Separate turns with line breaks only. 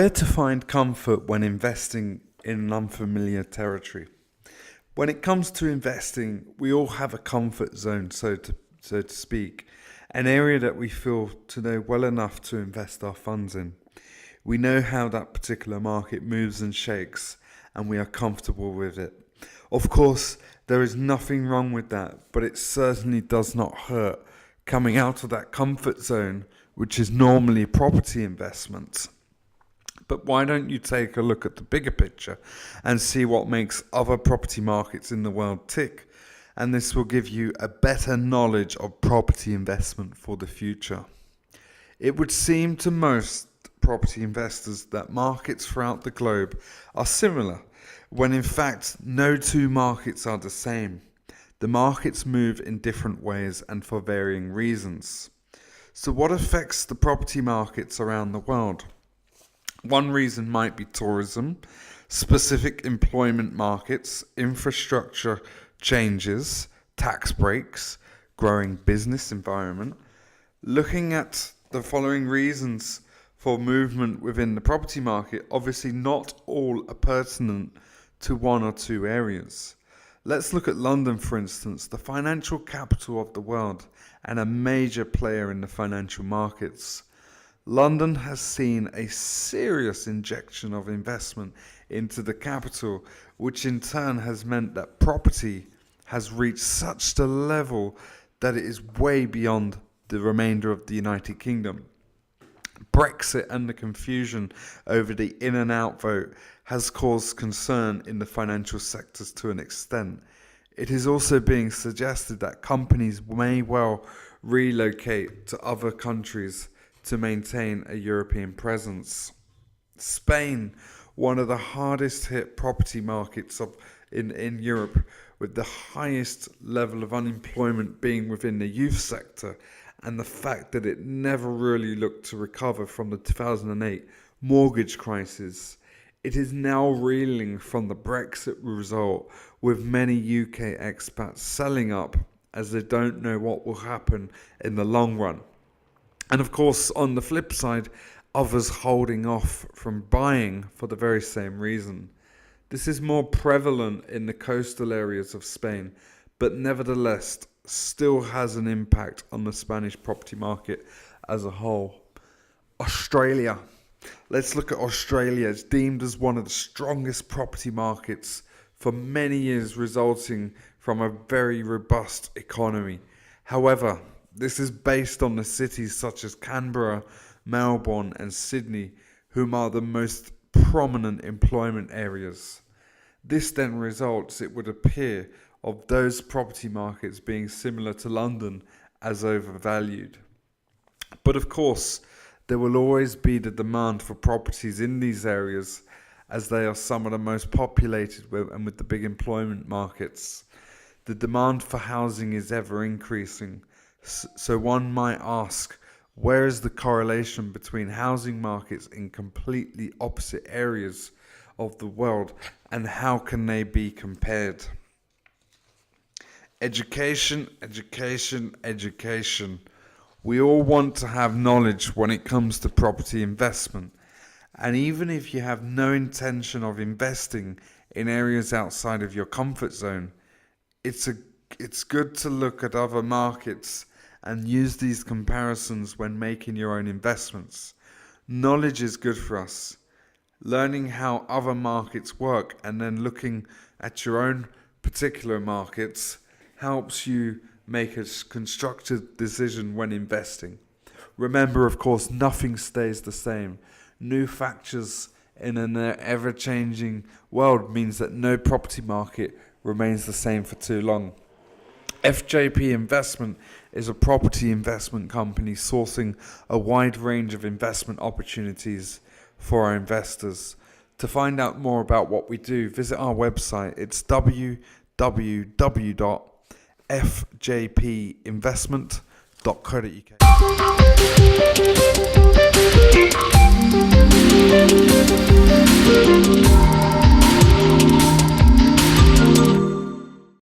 Where to find comfort when investing in unfamiliar territory? When it comes to investing, we all have a comfort zone, so to speak, an area that we feel to know well enough to invest our funds in. We know how that particular market moves and shakes, and we are comfortable with it. Of course, there is nothing wrong with that, but it certainly does not hurt coming out of that comfort zone, which is normally property investments. But why don't you take a look at the bigger picture and see what makes other property markets in the world tick? And this will give you a better knowledge of property investment for the future. It would seem to most property investors that markets throughout the globe are similar, when in fact no two markets are the same. The markets move in different ways and for varying reasons. So what affects the property markets around the world? One reason might be tourism, specific employment markets, infrastructure changes, tax breaks, growing business environment. Looking at the following reasons for movement within the property market, obviously not all are pertinent to one or two areas. Let's look at London, for instance, the financial capital of the world and a major player in the financial markets. London has seen a serious injection of investment into the capital, which in turn has meant that property has reached such a level that it is way beyond the remainder of the United Kingdom. Brexit and the confusion over the in and out vote has caused concern in the financial sectors to an extent. It is also being suggested that companies may well relocate to other countries to maintain a European presence. Spain, one of the hardest hit property markets in Europe, with the highest level of unemployment being within the youth sector, and the fact that it never really looked to recover from the 2008 mortgage crisis. It is now reeling from the Brexit result, with many UK expats selling up as they don't know what will happen in the long run. And of course, on the flip side, others holding off from buying for the very same reason. This is more prevalent in the coastal areas of Spain, but nevertheless still has an impact on the Spanish property market as a whole. Australia. Let's look at Australia. It's deemed as one of the strongest property markets for many years, resulting from a very robust economy. However, this is based on the cities such as Canberra, Melbourne and Sydney, whom are the most prominent employment areas. This then results, it would appear, of those property markets being similar to London as overvalued. But of course, there will always be the demand for properties in these areas, as they are some of the most populated with the big employment markets. The demand for housing is ever increasing. So one might ask, where is the correlation between housing markets in completely opposite areas of the world, and how can they be compared? Education, education, education. We all want to have knowledge when it comes to property investment. And even if you have no intention of investing in areas outside of your comfort zone, it's good to look at other markets and use these comparisons when making your own investments. Knowledge is good for us. Learning how other markets work and then looking at your own particular markets helps you make a constructive decision when investing. Remember, of course, nothing stays the same. New factors in an ever-changing world means that no property market remains the same for too long. FJP Investment is a property investment company sourcing a wide range of investment opportunities for our investors. To find out more about what we do, visit our website. It's www.fjpinvestment.co.uk.